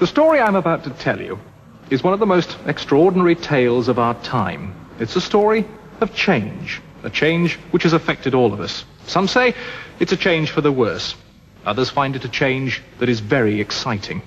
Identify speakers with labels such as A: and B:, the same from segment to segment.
A: The story I'm about to tell you is one of the most extraordinary tales of our time. It's a story of change, a change which has affected all of us. Some say it's a change for the worse. Others find it a change that is very exciting.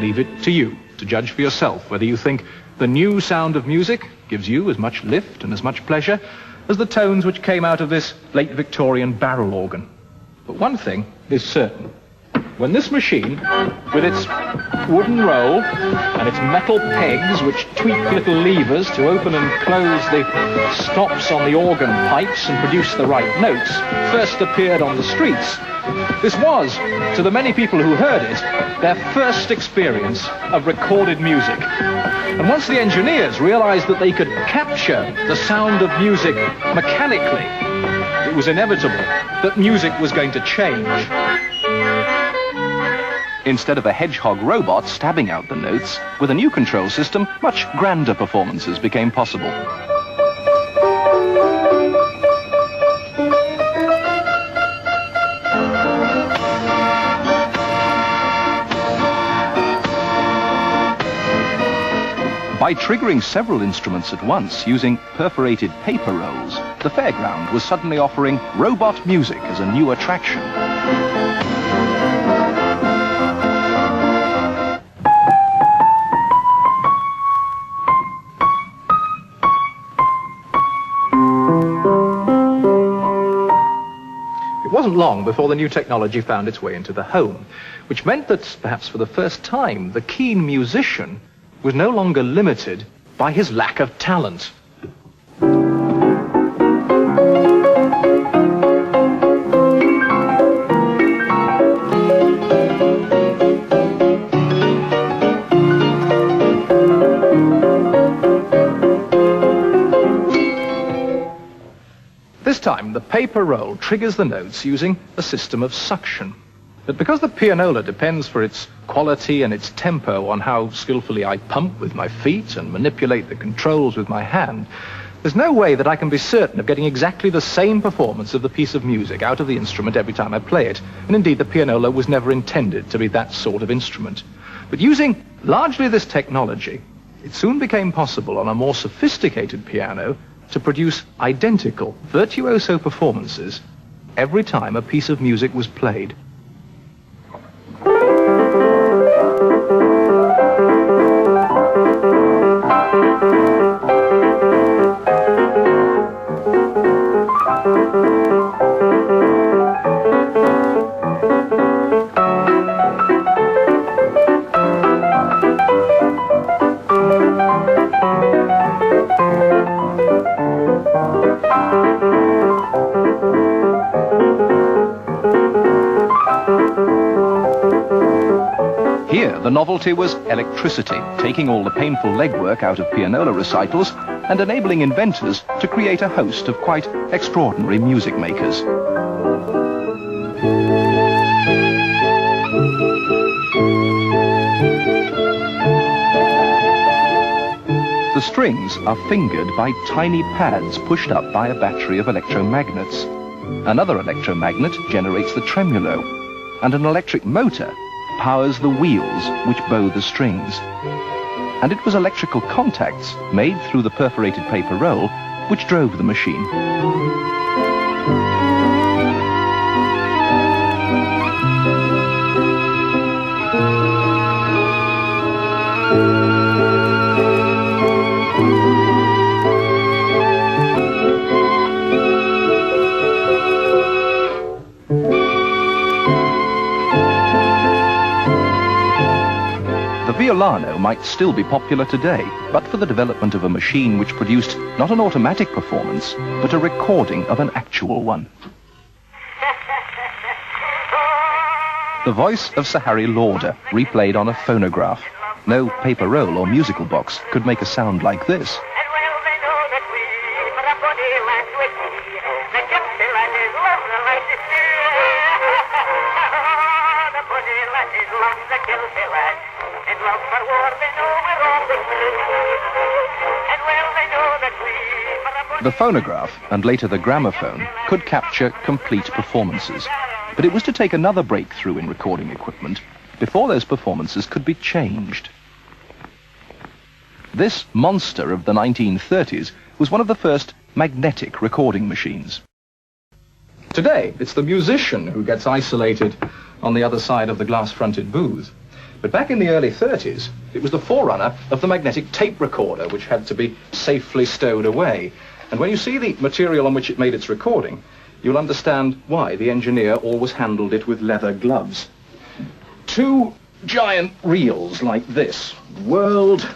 A: Leave it to you to judge for yourself whether you think the new sound of music gives you as much lift and as much pleasure as the tones which came out of this late Victorian barrel organ. But one thing is certain. When this machine, with its wooden roll and its metal pegs which tweak little levers to open and close the stops on the organ pipes and produce the right notes, first appeared on the streets, this was, to the many people who heard it, their first experience of recorded music. And once the engineers realized that they could capture the sound of music mechanically, it was inevitable that music was going to change. Instead of a hedgehog robot stabbing out the notes, with a new control system, much grander performances became possible. By triggering several instruments at once using perforated paper rolls, the fairground was suddenly offering robot music as a new attraction. It wasn't long before the new technology found its way into the home, which meant that, perhaps for the first time, the keen musician was no longer limited by his lack of talent. This time, the paper roll triggers the notes using a system of suction. But because the pianola depends for its quality and its tempo on how skillfully I pump with my feet and manipulate the controls with my hand, there's no way that I can be certain of getting exactly the same performance of the piece of music out of the instrument every time I play it. And indeed, the pianola was never intended to be that sort of instrument. But using largely this technology, it soon became possible on a more sophisticated piano to produce identical, virtuoso performances every time a piece of music was played. Here, the novelty was electricity, taking all the painful legwork out of pianola recitals and enabling inventors to create a host of quite extraordinary music makers. The strings are fingered by tiny pads pushed up by a battery of electromagnets. Another electromagnet generates the tremulo, and an electric motor powers the wheels which bow the strings. And it was electrical contacts made through the perforated paper roll which drove the machine.
B: violano might still be popular today, but for the development of a machine which produced not an automatic performance, but a recording of an actual one. The voice of Sir Harry Lauder, replayed on a phonograph. No paper roll or musical box could make a sound like this. The phonograph, and later the gramophone, could capture complete performances. But it was to take another breakthrough in recording equipment before those performances could be changed. This monster of the 1930s was one of the first magnetic recording machines.
A: Today, it's the musician who gets isolated on the other side of the glass-fronted booth. But back in the early 30s, it was the forerunner of the magnetic tape recorder, which had to be safely stowed away. And when you see the material on which it made its recording, you'll understand why the engineer always handled it with leather gloves. Two giant reels like this whirled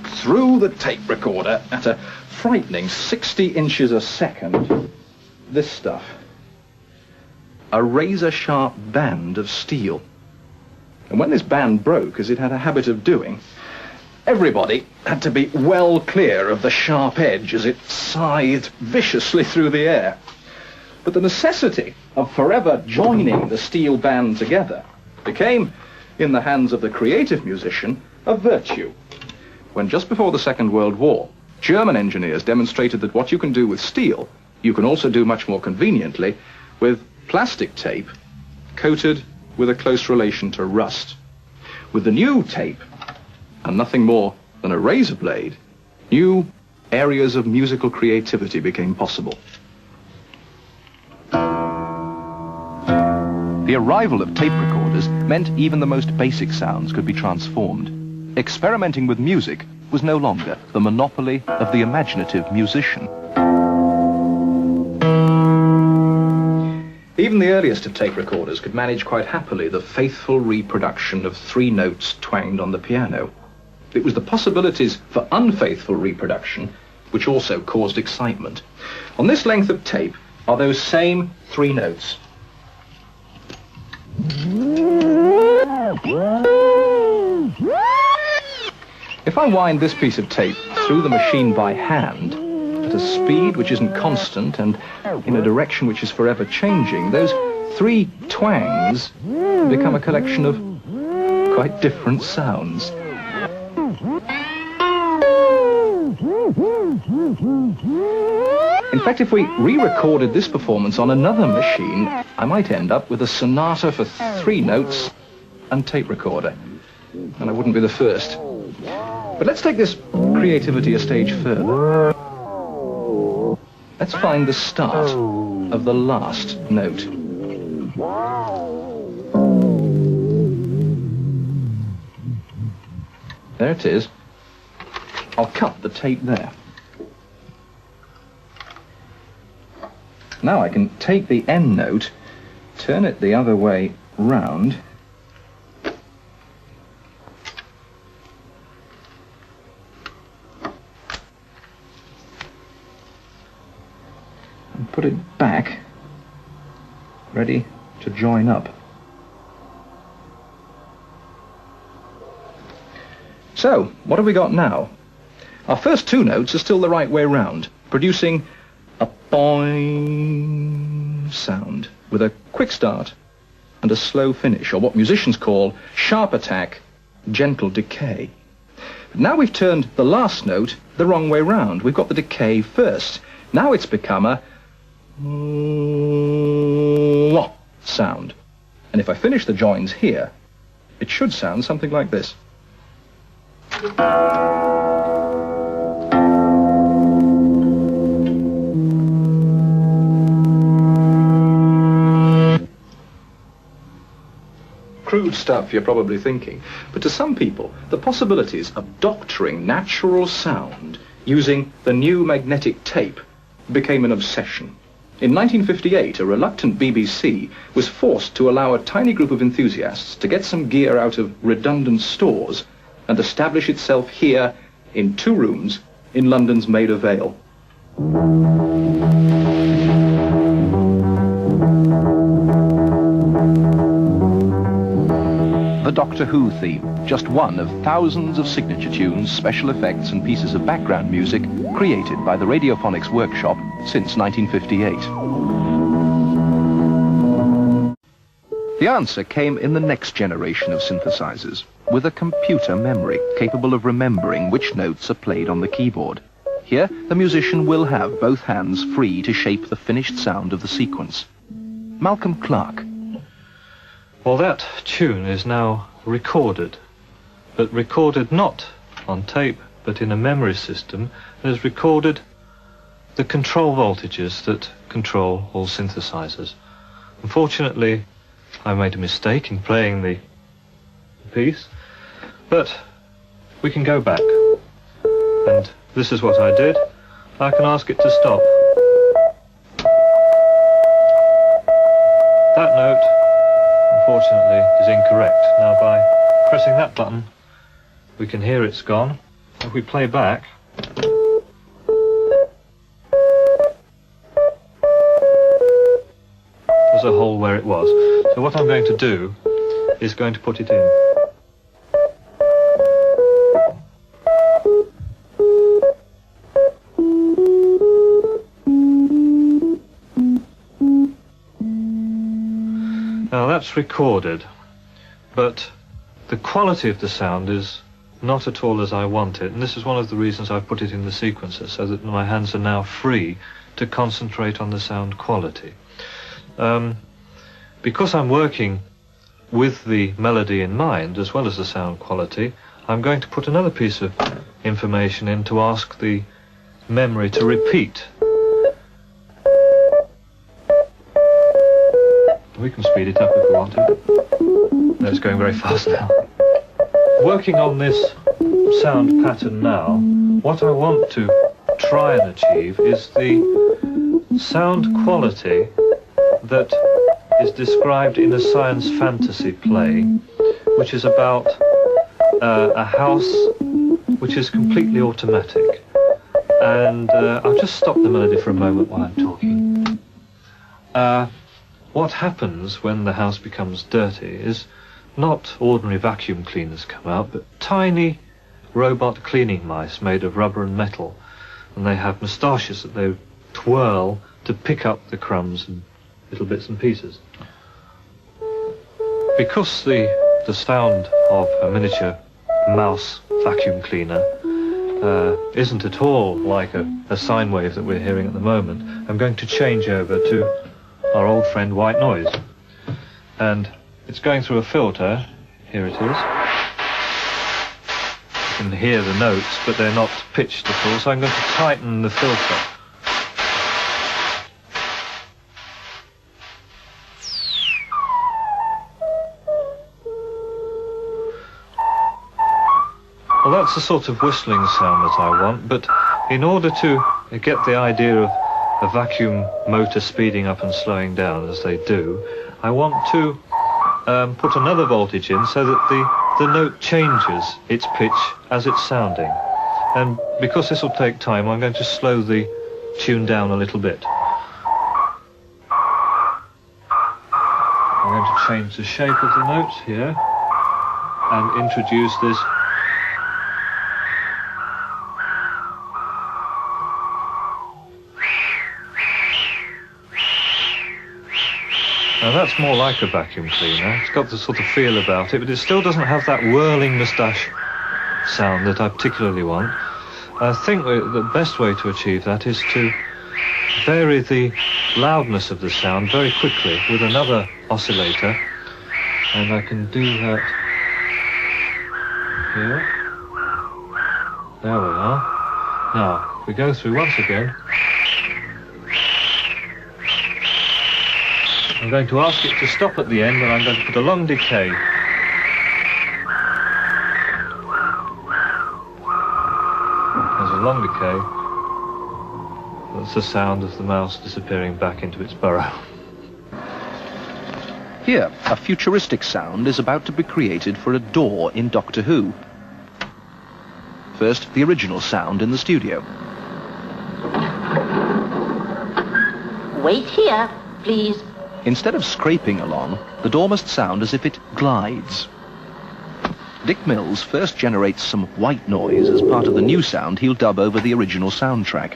A: through the tape recorder at a frightening 60 inches a second. This stuff. A razor-sharp band of steel. And when this band broke, as it had a habit of doing, everybody had to be well clear of the sharp edge as it scythed viciously through the air. But the necessity of forever joining the steel band together became, in the hands of the creative musician, a virtue. When just before the Second World War, German engineers demonstrated that what you can do with steel, you can also do much more conveniently with plastic tape coated with a close relation to rust. With the new tape, and nothing more than a razor blade, new areas of musical creativity became possible.
B: The arrival of tape recorders meant even the most basic sounds could be transformed. Experimenting with music was no longer the monopoly of the imaginative musician.
A: Even the earliest of tape recorders could manage quite happily the faithful reproduction of 3 notes twanged on the piano. It was the possibilities for unfaithful reproduction which also caused excitement. On this length of tape are those same 3 notes. If I wind this piece of tape through the machine by hand, at a speed which isn't constant and in a direction which is forever changing, those 3 twangs become a collection of quite different sounds. In fact, if we re-recorded this performance on another machine, I might end up with a sonata for 3 notes and tape recorder. And I wouldn't be the first. But let's take this creativity a stage further. Let's find the start of the last note. There it is. I'll cut the tape there. Now I can take the end note, turn it the other way round, and put it back, ready to join up. So, what have we got now? Our first 2 notes are still the right way round, producing a boing sound with a quick start and a slow finish, or what musicians call sharp attack, gentle decay. But now we've turned the last note the wrong way round. We've got the decay first. Now it's become a wah sound. And if I finish the joins here, it should sound something like this. Crude stuff, you're probably thinking, but to some people, the possibilities of doctoring natural sound using the new magnetic tape became an obsession. In 1958, a reluctant BBC was forced to allow a tiny group of enthusiasts to get some gear out of redundant stores and establish itself here in 2 rooms in London's Maida Vale.
B: The Doctor Who theme, just one of thousands of signature tunes, special effects and pieces of background music created by the Radiophonics Workshop since 1958. The answer came in the next generation of synthesizers, with a computer memory capable of remembering which notes are played on the keyboard. Here, the musician will have both hands free to shape the finished sound of the sequence. Malcolm Clarke.
C: Well, that tune is now recorded, but recorded not on tape, but in a memory system that has recorded the control voltages that control all synthesizers. Unfortunately, I made a mistake in playing the piece, but we can go back, and this is what I did. I can ask it to stop. That note, unfortunately, is incorrect. Now, by pressing that button, we can hear it's gone. If we play back, there's a hole where it was. So what I'm going to do is going to put it in. Now that's recorded, but the quality of the sound is not at all as I want it, and this is one of the reasons I've put it in the sequencer, so that my hands are now free to concentrate on the sound quality. Because I'm working with the melody in mind as well as the sound quality, I'm going to put another piece of information in to ask the memory to repeat. We can speed it up if we want to. No, it's going very fast now. Working on this sound pattern now, what I want to try and achieve is the sound quality that is described in a science fantasy play, which is about a house which is completely automatic. And I'll just stop the melody for a moment while I'm talking. What happens when the house becomes dirty is not ordinary vacuum cleaners come out, but tiny robot cleaning mice made of rubber and metal, and they have moustaches that they twirl to pick up the crumbs and little bits and pieces. Because the sound of a miniature mouse vacuum cleaner isn't at all like a sine wave that we're hearing at the moment, I'm going to change over to our old friend white noise. And it's going through a filter. Here it is. You can hear the notes, but they're not pitched at all, so I'm going to tighten the filter. Well, that's the sort of whistling sound that I want, but in order to get the idea of a vacuum motor speeding up and slowing down as they do, I want to put another voltage in so that the note changes its pitch as it's sounding. And because this will take time, I'm going to slow the tune down a little bit. I'm going to change the shape of the notes here and introduce this. Now that's more like a vacuum cleaner. It's got the sort of feel about it, but it still doesn't have that whirling moustache sound that I particularly want. I think the best way to achieve that is to vary the loudness of the sound very quickly with another oscillator, and I can do that here. There we are. Now, if we go through once again, I'm going to ask it to stop at the end, and I'm going to put a long decay. There's a long decay. That's the sound of the mouse disappearing back into its burrow.
B: Here, a futuristic sound is about to be created for a door in Doctor Who. First, the original sound in the studio.
D: Wait here, please.
B: Instead of scraping along, the door must sound as if it glides. Dick Mills first generates some white noise as part of the new sound he'll dub over the original soundtrack.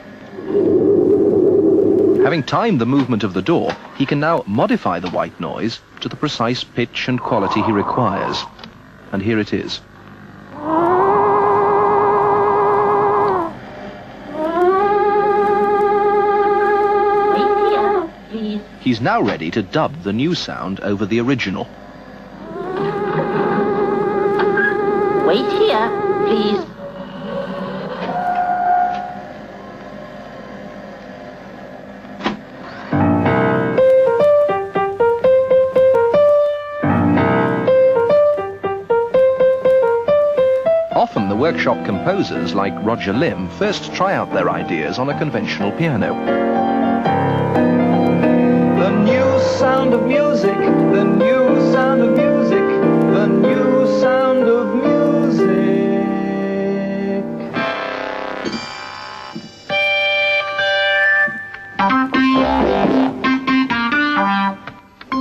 B: Having timed the movement of the door, he can now modify the white noise to the precise pitch and quality he requires. And here it is.
D: Wait here, please.
B: He's now ready to dub the new sound over the original.
D: Wait here, please.
B: Often the workshop composers like Roger Limb first try out their ideas on a conventional piano.
A: The new sound of music, the new sound of music, the new sound of music.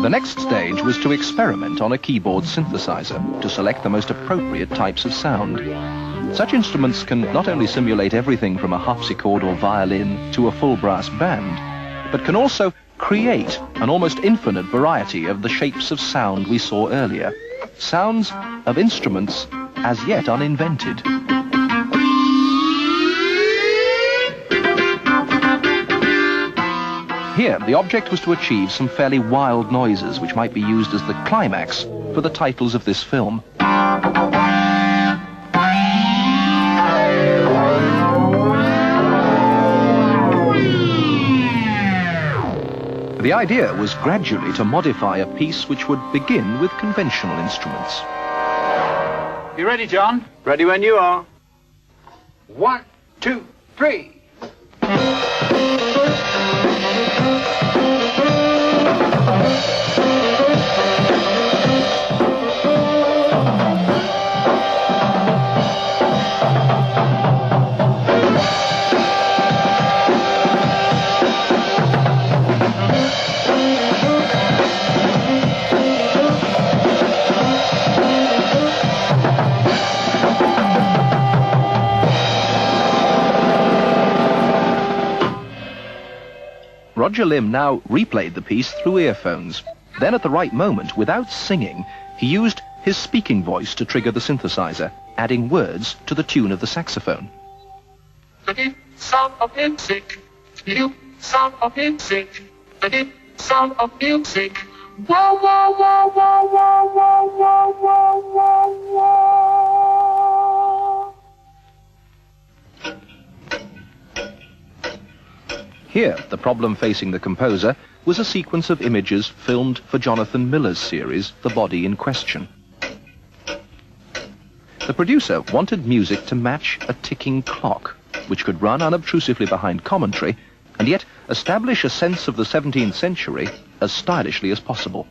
B: The next stage was to experiment on a keyboard synthesizer to select the most appropriate types of sound. Such instruments can not only simulate everything from a harpsichord or violin to a full brass band, but can also create an almost infinite variety of the shapes of sound we saw earlier. Sounds of instruments as yet uninvented. Here, the object was to achieve some fairly wild noises which might be used as the climax for the titles of this film. The idea was gradually to modify a piece which would begin with conventional instruments.
E: You ready, John? Ready when you are. 1, 2, 3.
B: Roger Limb now replayed the piece through earphones. Then at the right moment, without singing, he used his speaking voice to trigger the synthesizer, adding words to the tune of the saxophone.
F: The sound of music, you sound of music, the sound of music. Wow, wow, wow, wow, wow, wow, wow, wow, wow, wow.
B: Here, the problem facing the composer was a sequence of images filmed for Jonathan Miller's series, The Body in Question. The producer wanted music to match a ticking clock, which could run unobtrusively behind commentary, and yet establish a sense of the 17th century as stylishly as possible.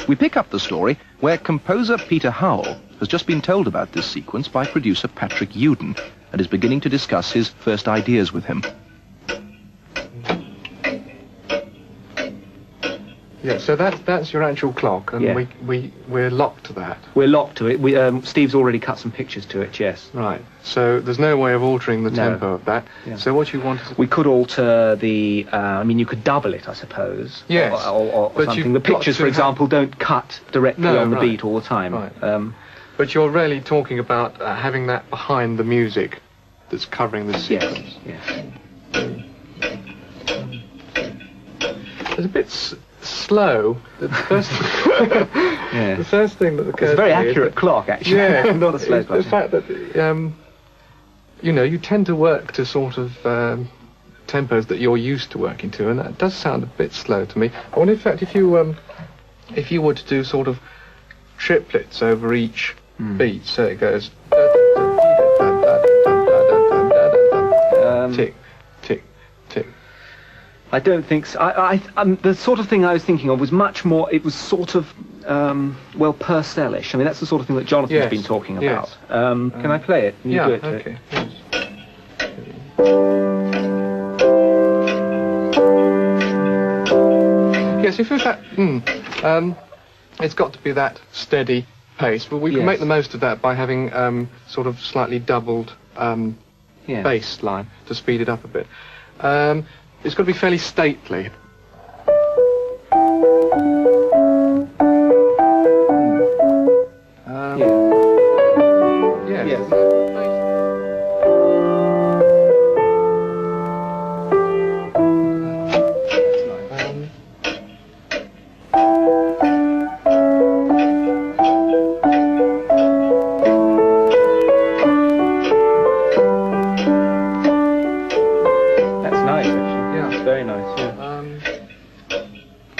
B: We pick up the story where composer Peter Howell has just been told about this sequence by producer Patrick Uden, and is beginning to discuss his first ideas with him.
G: Yeah, so that's your actual clock, and
C: Yeah.
G: we're locked to that.
C: We're locked to it. Steve's already cut some pictures to it, yes.
G: Right. So there's no way of altering the
C: No.
G: tempo of that.
C: Yeah.
G: So what you want is...
C: We could alter the, you could double it, I suppose.
G: Yes,
C: Or
G: but
C: something.
G: you've
C: The
G: got
C: pictures,
G: to
C: for example, don't cut directly
G: No,
C: on the
G: right.
C: beat all the time.
G: Right. But you're really talking about having that behind the music that's covering the sequence.
C: Yes.
G: It's a bit slow. The first,
C: Yeah.
G: the first thing that occurs
C: It's a very
G: to me is
C: accurate
G: that-
C: clock, actually.
G: Yeah,
C: Not a slow
G: it's
C: clock.
G: the fact that you tend to work to sort of tempos that you're used to working to, and that does sound a bit slow to me. I wonder, in fact, if you were to do sort of triplets over each beat, so it goes tick, tick, tick.
H: I don't think so. The sort of thing I was thinking of was much more, it was sort of, well, Purcell-ish. I mean, that's the sort of thing that Jonathan's been talking about. Can I play it? Can you do it?
G: Okay. Yes, if it's that, it's got to be that steady pace. But we can make the most of that by having sort of slightly doubled bass line to speed it up a bit. It's got to be fairly stately.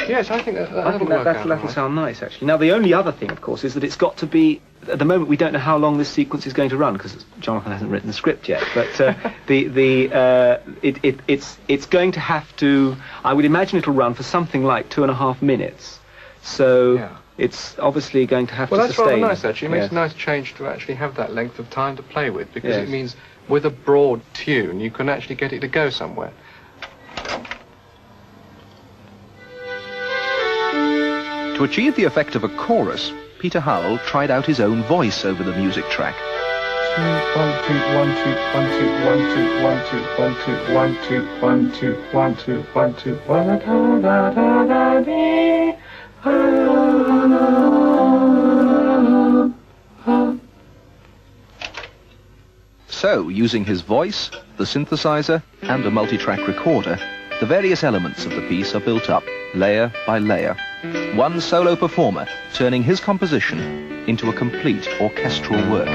G: Yes, I think that'll
H: sound nice, actually. Now, the only other thing, of course, is that it's got to be... At the moment, we don't know how long this sequence is going to run, because Jonathan hasn't written the script yet. But it's going to have to... I would imagine it'll run for something like 2.5 minutes. So it's obviously going to have to sustain...
G: Well, that's rather nice, actually. It makes a nice change to actually have that length of time to play with, because it means with a broad tune, you can actually get it to go somewhere.
B: To achieve the effect of a chorus, Peter Howell tried out his own voice over the music track.
G: 1, 2, 1, 2, 1, 2, 1, 2, 1, 2, 1, 2, 1, 2, 1, 2, 1, 2, 1, 2, 1, 2,
B: So, using his voice, the synthesizer, and a multi-track recorder, the various elements of the piece are built up, layer by layer. One solo performer turning his composition into a complete orchestral work.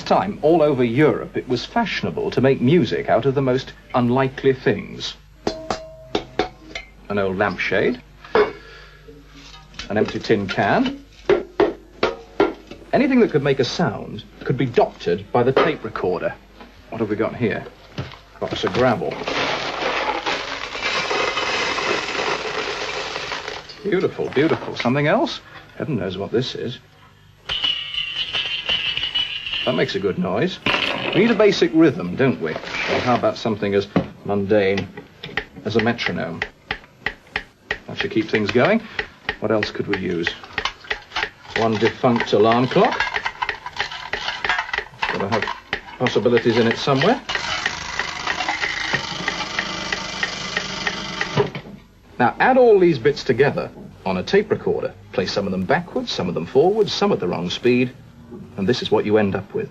A: Time, all over Europe, it was fashionable to make music out of the most unlikely things. An old lampshade, an empty tin can. Anything that could make a sound could be doctored by the tape recorder. What have we got here? Got us a gravel. Beautiful, beautiful. Something else? Heaven knows what this is. That makes a good noise. We need a basic rhythm, don't we? Or how about something as mundane as a metronome? That should keep things going. What else could we use? One defunct alarm clock. Got to have possibilities in it somewhere. Now, add all these bits together on a tape recorder. Play some of them backwards, some of them forwards, some at the wrong speed. And this is what you end up with.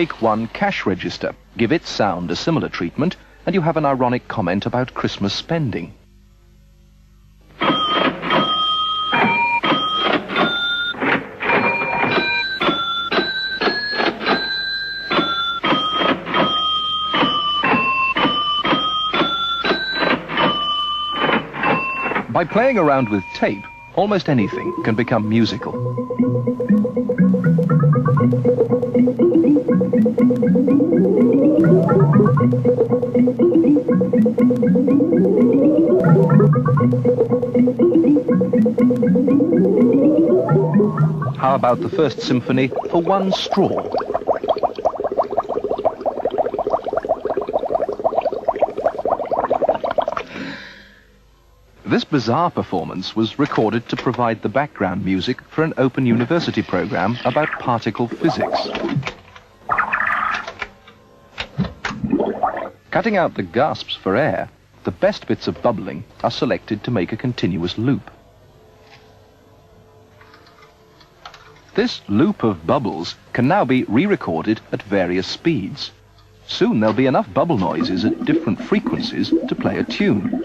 B: Take one cash register, give its sound a similar treatment, and you have an ironic comment about Christmas spending. By playing around with tape, almost anything can become musical. How about the First Symphony for one straw? This bizarre performance was recorded to provide the background music for an Open University program about particle physics. Cutting out the gasps for air, the best bits of bubbling are selected to make a continuous loop. This loop of bubbles can now be re-recorded at various speeds. Soon there'll be enough bubble noises at different frequencies to play a tune.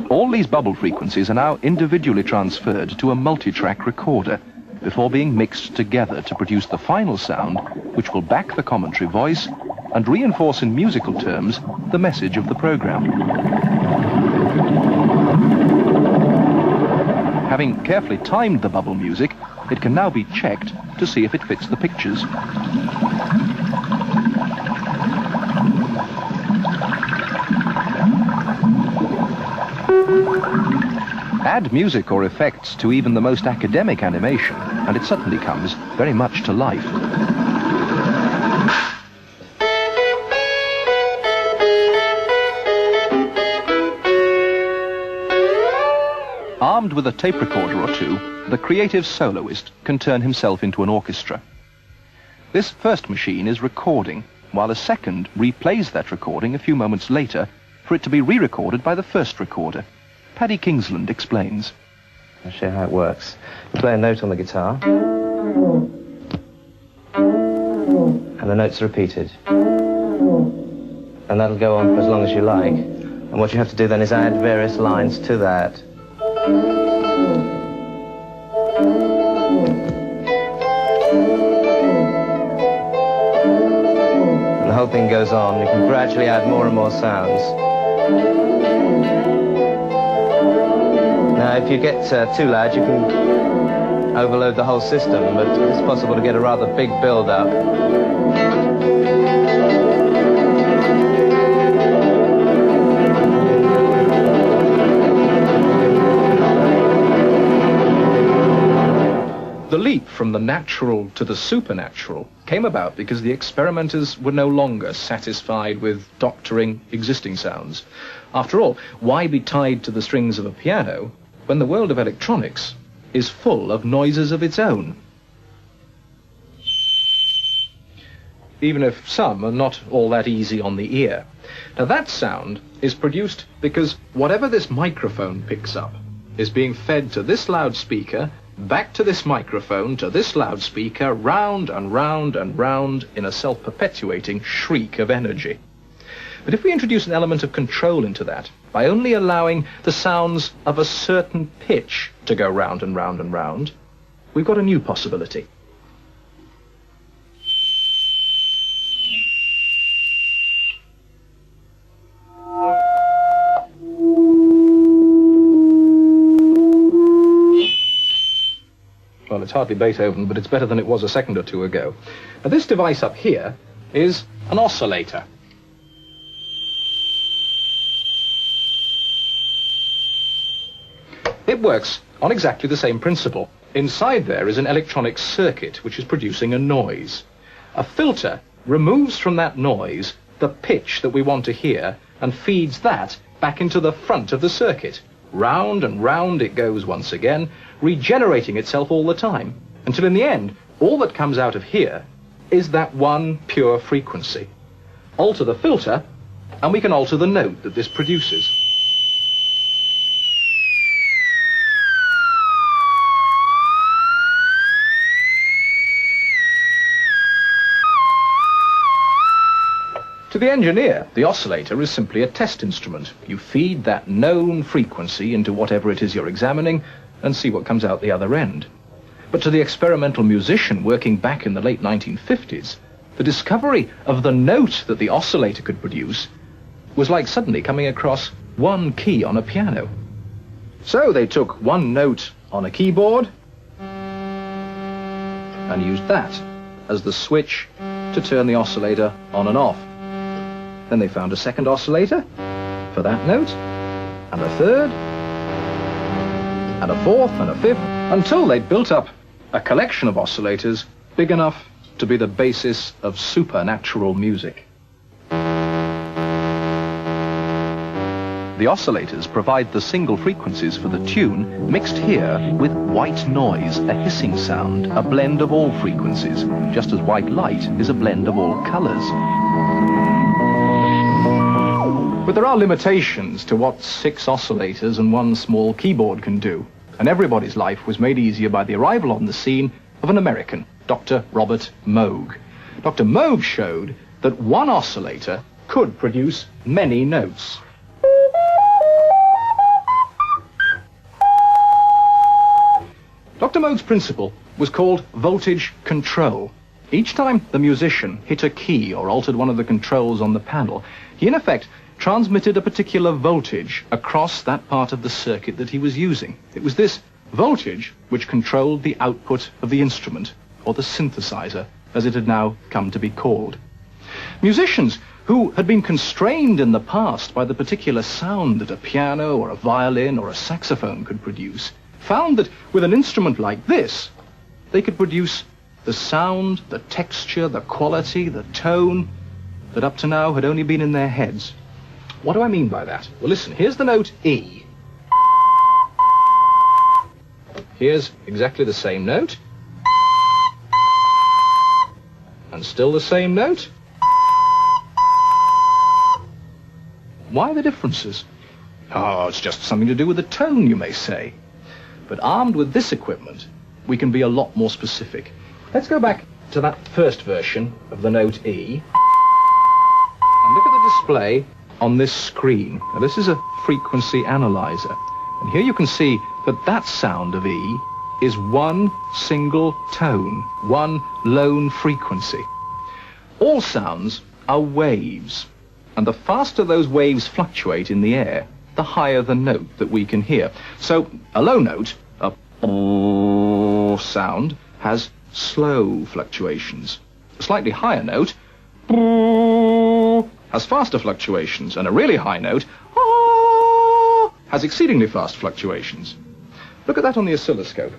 B: All these bubble frequencies are now individually transferred to a multi-track recorder before being mixed together to produce the final sound which will back the commentary voice and reinforce in musical terms the message of the program. Having carefully timed the bubble music, it can now be checked to see if it fits the pictures. Add music or effects to even the most academic animation, and it suddenly comes very much to life. Armed with a tape recorder or two, the creative soloist can turn himself into an orchestra. This first machine is recording, while a second replays that recording a few moments later for it to be re-recorded by the first recorder. Paddy Kingsland explains.
I: I'll show you how it works. You play a note on the guitar, and the notes are repeated. And that'll go on for as long as you like. And what you have to do then is add various lines to that. And the whole thing goes on. You can gradually add more and more sounds. Now, if you get too loud, you can overload the whole system, but it's possible to get a rather big build-up.
A: The leap from the natural to the supernatural came about because the experimenters were no longer satisfied with doctoring existing sounds. After all, why be tied to the strings of a piano when the world of electronics is full of noises of its own? Even if some are not all that easy on the ear. Now that sound is produced because whatever this microphone picks up is being fed to this loudspeaker, back to this microphone, to this loudspeaker, round and round and round in a self-perpetuating shriek of energy. But if we introduce an element of control into that, by only allowing the sounds of a certain pitch to go round and round and round, we've got a new possibility. Well, it's hardly Beethoven, but it's better than it was a second or two ago. Now, this device up here is an oscillator. It works on exactly the same principle. Inside there is an electronic circuit which is producing a noise. A filter removes from that noise the pitch that we want to hear and feeds that back into the front of the circuit. Round and round it goes once again, regenerating itself all the time, until in the end, all that comes out of here is that one pure frequency. Alter the filter, and we can alter the note that this produces. To the engineer, the oscillator is simply a test instrument. You feed that known frequency into whatever it is you're examining and see what comes out the other end. But to the experimental musician working back in the late 1950s, the discovery of the note that the oscillator could produce was like suddenly coming across one key on a piano. So they took one note on a keyboard and used that as the switch to turn the oscillator on and off. Then they found a second oscillator for that note, and a third, and a fourth, and a fifth, until they'd built up a collection of oscillators big enough to be the basis of supernatural music.
B: The oscillators provide the single frequencies for the tune, mixed here with white noise, a hissing sound, a blend of all frequencies, just as white light is a blend of all colors.
A: But there are limitations to what 6 oscillators and one small keyboard can do, and everybody's life was made easier by the arrival on the scene of an American, Dr. Robert Moog. Dr. Moog showed that one oscillator could produce many notes. Dr. Moog's principle was called voltage control. Each time the musician hit a key or altered one of the controls on the panel, he in effect transmitted a particular voltage across that part of the circuit that he was using. It was this voltage which controlled the output of the instrument, or the synthesizer, as it had now come to be called. Musicians who had been constrained in the past by the particular sound that a piano or a violin or a saxophone could produce found that with an instrument like this, they could produce the sound, the texture, the quality, the tone that up to now had only been in their heads. What do I mean by that? Well, listen, here's the note E. Here's exactly the same note. And still the same note. Why the differences? Oh, it's just something to do with the tone, you may say. But armed with this equipment, we can be a lot more specific. Let's go back to that first version of the note E and look at the display on this screen. Now, this is a frequency analyzer, and here you can see that that sound of E is one single tone, one lone frequency. All sounds are waves, and the faster those waves fluctuate in the air, the higher the note that we can hear. So a low note, a sound, has slow fluctuations. A slightly higher note has faster fluctuations, and a really high note has exceedingly fast fluctuations. Look at that on the oscilloscope.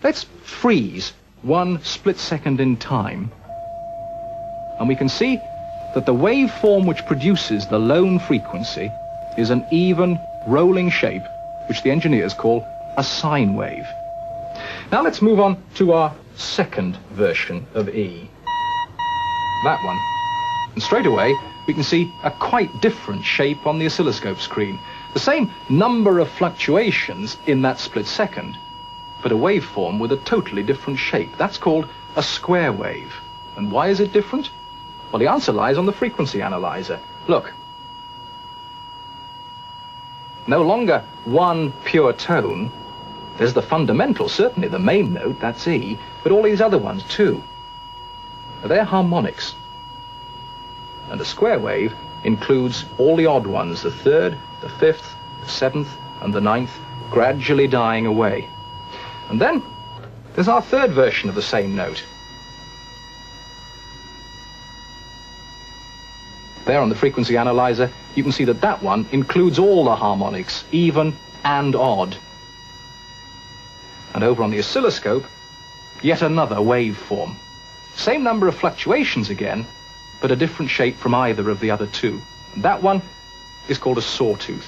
A: Let's freeze 1 split second in time, and we can see that the waveform which produces the lone frequency is an even, rolling shape, which the engineers call a sine wave. Now let's move on to our second version of E. That one. And straight away, we can see a quite different shape on the oscilloscope screen. The same number of fluctuations in that split second, but a waveform with a totally different shape. That's called a square wave. And why is it different? Well, the answer lies on the frequency analyzer. Look. No longer one pure tone. There's the fundamental, certainly the main note, that's E, but all these other ones too. They're harmonics. And a square wave includes all the odd ones, the third, the fifth, the seventh, and the ninth, gradually dying away. And then there's our third version of the same note. There on the frequency analyzer, you can see that that one includes all the harmonics, even and odd. And over on the oscilloscope, yet another waveform. Same number of fluctuations again, but a different shape from either of the other two. And that one is called a sawtooth.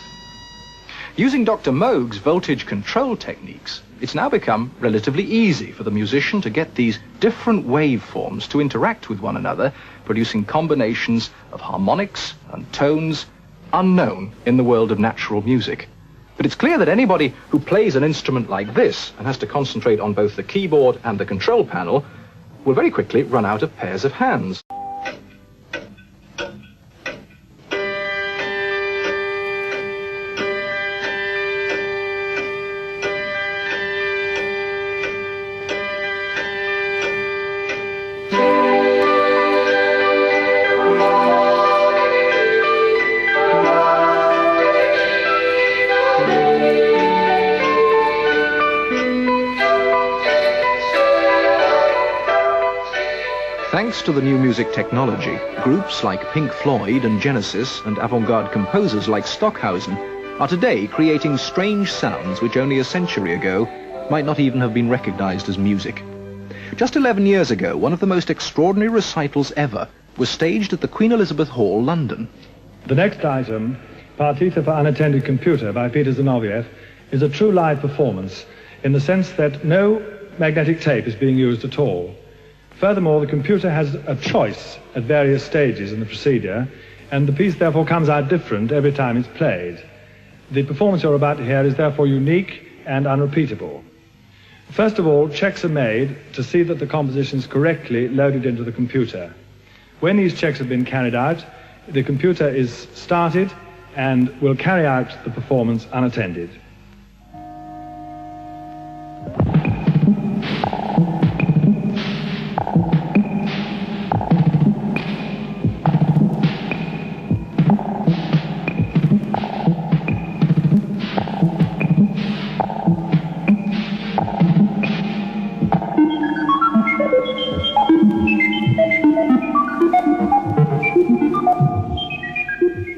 A: Using Dr. Moog's voltage control techniques, it's now become relatively easy for the musician to get these different waveforms to interact with one another, producing combinations of harmonics and tones unknown in the world of natural music. But it's clear that anybody who plays an instrument like this and has to concentrate on both the keyboard and the control panel will very quickly run out of pairs of hands. Thanks to the new music technology, groups like Pink Floyd and Genesis and avant-garde composers like Stockhausen are today creating strange sounds which only a century ago might not even have been recognized as music. Just 11 years ago, one of the most extraordinary recitals ever was staged at the Queen Elizabeth Hall, London.
J: The next item, Partita for Unattended Computer by Peter Zinoviev, is a true live performance in the sense that no magnetic tape is being used at all. Furthermore, the computer has a choice at various stages in the procedure, and the piece therefore comes out different every time it's played. The performance you're about to hear is therefore unique and unrepeatable. First of all, checks are made to see that the composition is correctly loaded into the computer. When these checks have been carried out, the computer is started and will carry out the performance unattended.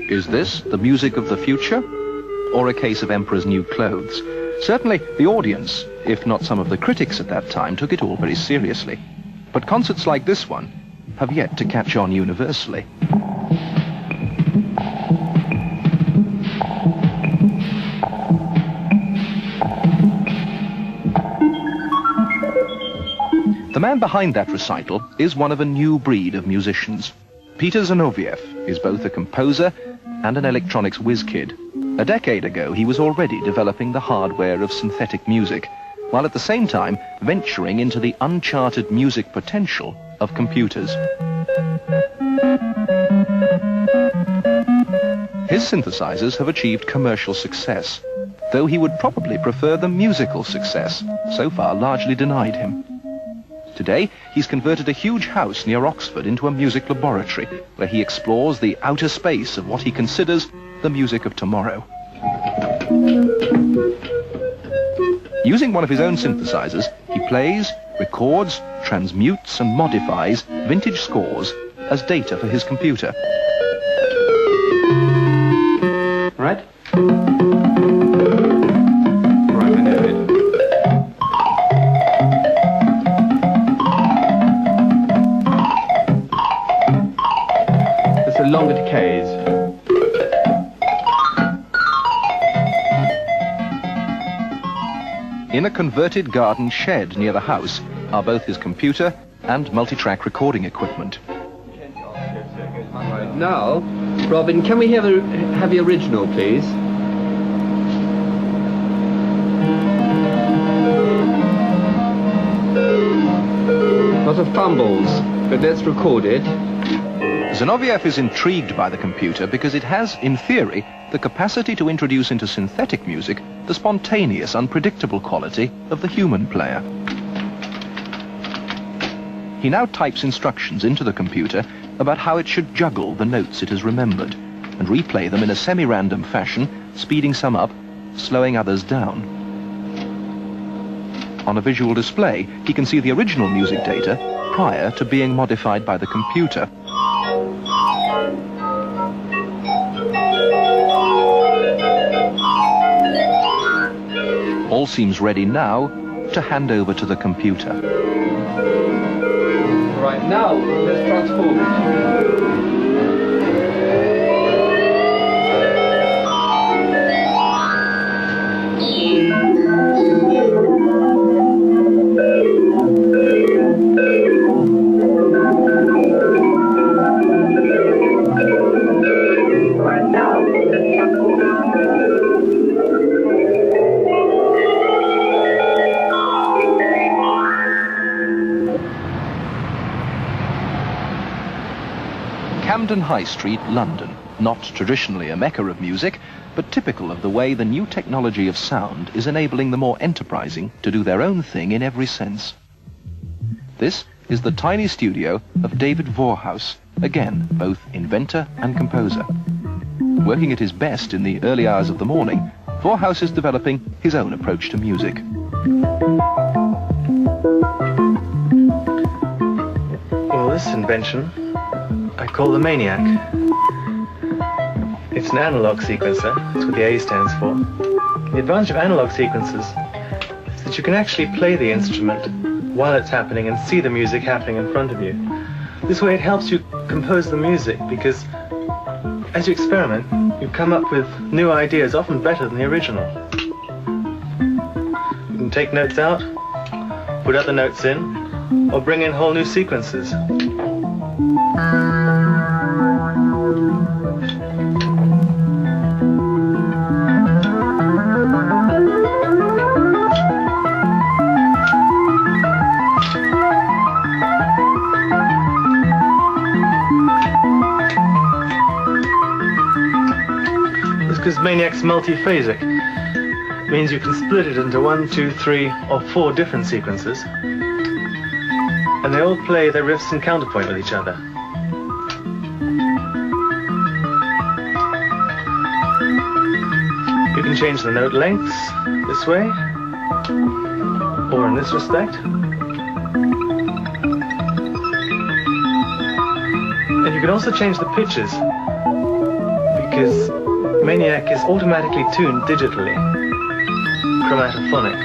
B: Is this the music of the future, or a case of emperor's new clothes? Certainly the audience, if not some of the critics at that time, took it all very seriously. But concerts like this one have yet to catch on universally. The man behind that recital is one of a new breed of musicians. Peter Zinoviev is both a composer and an electronics whiz-kid. A decade ago, he was already developing the hardware of synthetic music, while at the same time venturing into the uncharted music potential of computers. His synthesizers have achieved commercial success, though he would probably prefer the musical success, so far largely denied him. Today, he's converted a huge house near Oxford into a music laboratory, where he explores the outer space of what he considers the music of tomorrow. Using one of his own synthesizers, he plays, records, transmutes and modifies vintage scores as data for his computer.
H: Right? Right, I know it. Longer decays.
B: In a converted garden shed near the house are both his computer and multi-track recording equipment.
H: Right, now, Robin, can we have the original, please? Lots of fumbles, but let's record it.
B: Zinoviev is intrigued by the computer because it has, in theory, the capacity to introduce into synthetic music the spontaneous, unpredictable quality of the human player. He now types instructions into the computer about how it should juggle the notes it has remembered and replay them in a semi-random fashion, speeding some up, slowing others down. On a visual display, he can see the original music data prior to being modified by the computer. All seems ready now to hand over to the computer.
H: Right, now let's transform it.
B: Camden High Street, London, not traditionally a mecca of music, but typical of the way the new technology of sound is enabling the more enterprising to do their own thing in every sense. This is the tiny studio of David Vorhaus, again, both inventor and composer. Working at his best in the early hours of the morning, Vorhaus is developing his own approach to music.
I: Well, this invention I call the Maniac. It's an analog sequencer. That's what the A stands for. The advantage of analog sequencers is that you can actually play the instrument while it's happening and see the music happening in front of you. This way it helps you compose the music, because as you experiment, you come up with new ideas, often better than the original. You can take notes out, put other notes in, or bring in whole new sequences. Because Maniac's multi-phasic means you can split it into 1, 2, 3, or 4 different sequences, and they all play their riffs and counterpoint with each other. You can change the note lengths this way, or in this respect. And you can also change the pitches, because Maniac is automatically tuned digitally, chromatophonic.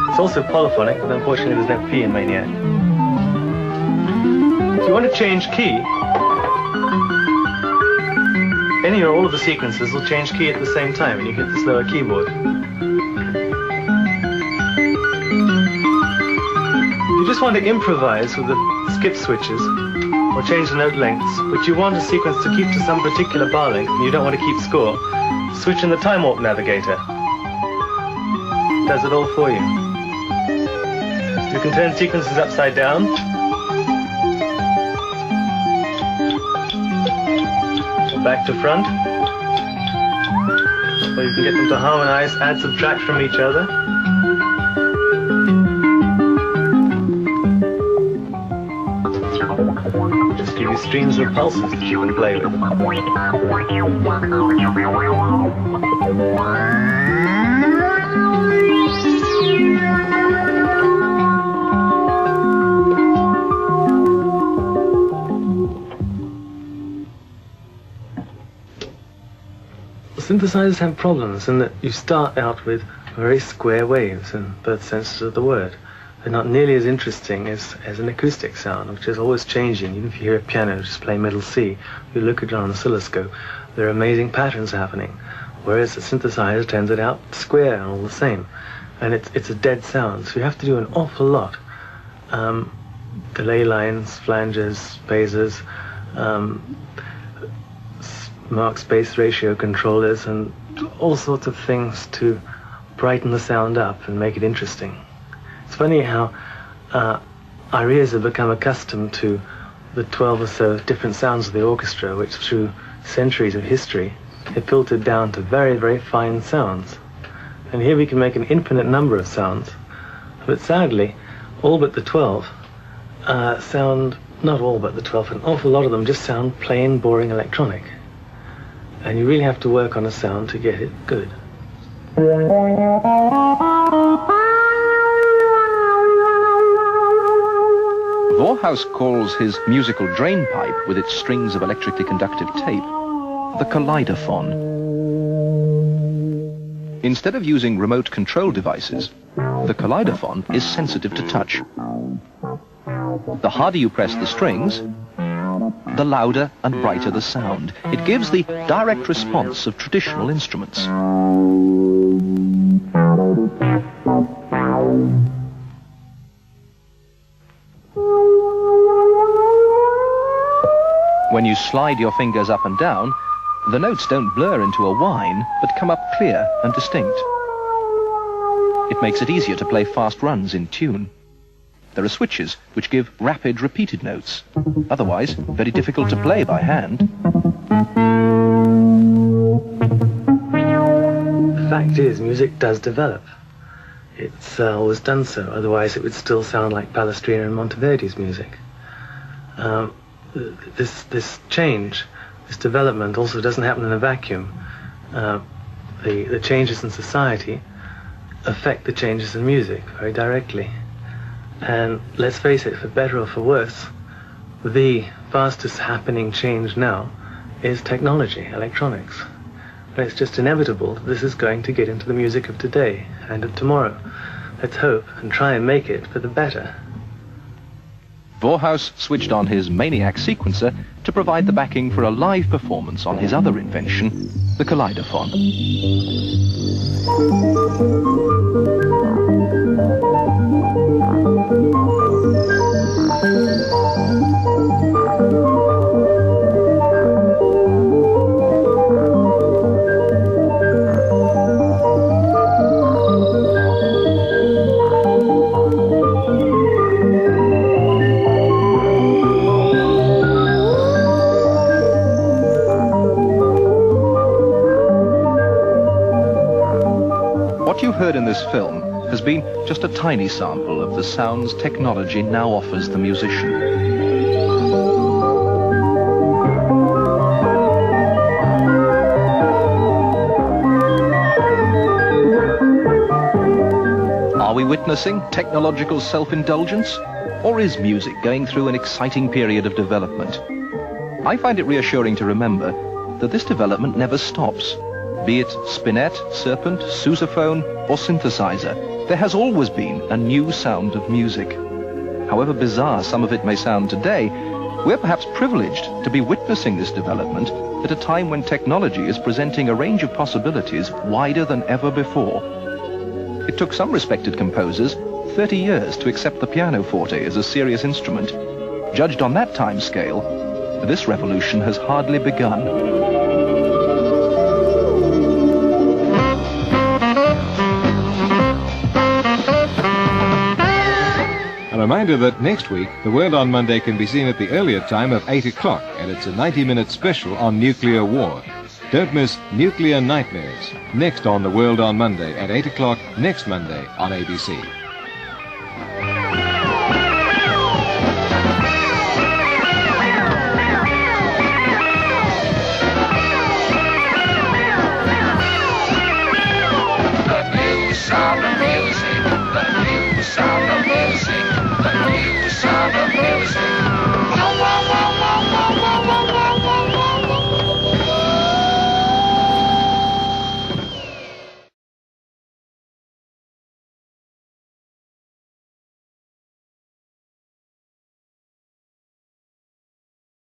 I: It's also polyphonic, but unfortunately there's no P in Maniac. If you want to change key, any or all of the sequences will change key at the same time, and you get this lower keyboard. If you just want to improvise with the skip switches, or change the note lengths, but you want a sequence to keep to some particular bar length, and you don't want to keep score, switch in the Time Warp Navigator. It does it all for you. You can turn sequences upside down, or back to front, or you can get them to harmonize, add, subtract from each other. Just give you streams of pulses that you can play with. Synthesizers have problems in that you start out with very square waves in both senses of the word. They're not nearly as interesting as an acoustic sound, which is always changing. Even if you hear a piano just play middle C, you look at it on an oscilloscope, there are amazing patterns happening. Whereas a synthesizer turns it out square and all the same. And it's a dead sound, so you have to do an awful lot. Delay lines, flanges, phasers, mark space ratio controllers, and all sorts of things to brighten the sound up and make it interesting. It's funny how our ears have become accustomed to the 12 or so different sounds of the orchestra, which through centuries of history have filtered down to very, very fine sounds. And here we can make an infinite number of sounds, but sadly, all but the 12 sound, not all but the 12, an awful lot of them just sound plain, boring electronic. And you really have to work on a sound to get it good.
B: Vorhaus calls his musical drain pipe with its strings of electrically conductive tape the kaleidophon. Instead of using remote control devices, the kaleidophon is sensitive to touch. The harder you press the strings, the louder and brighter the sound. It gives the direct response of traditional instruments. When you slide your fingers up and down, the notes don't blur into a whine, but come up clear and distinct. It makes it easier to play fast runs in tune. There are switches which give rapid repeated notes, otherwise very difficult to play by hand.
I: The fact is, music does develop. It's always done so, otherwise it would still sound like Palestrina and Monteverdi's music. This change, this development also doesn't happen in a vacuum. The changes in society affect the changes in music very directly. And let's face it, for better or for worse, the fastest happening change now is technology, electronics. But it's just inevitable that this is going to get into the music of today and of tomorrow. Let's hope and try and make it for the better.
B: Vorhaus switched on his Maniac sequencer to provide the backing for a live performance on his other invention, the Kaleidophon. What you heard in this film has been just a tiny sample of the sounds technology now offers the musician. Are we witnessing technological self-indulgence, or is music going through an exciting period of development? I find it reassuring to remember that this development never stops. Be it spinet, serpent, sousaphone, or synthesizer, there has always been a new sound of music. However bizarre some of it may sound today, we're perhaps privileged to be witnessing this development at a time when technology is presenting a range of possibilities wider than ever before. It took some respected composers 30 years to accept the pianoforte as a serious instrument. Judged on that time scale, this revolution has hardly begun.
K: A reminder that next week, The World on Monday can be seen at the earlier time of 8 o'clock, and it's a 90-minute special on nuclear war. Don't miss Nuclear Nightmares, next on The World on Monday at 8 o'clock next Monday on ABC.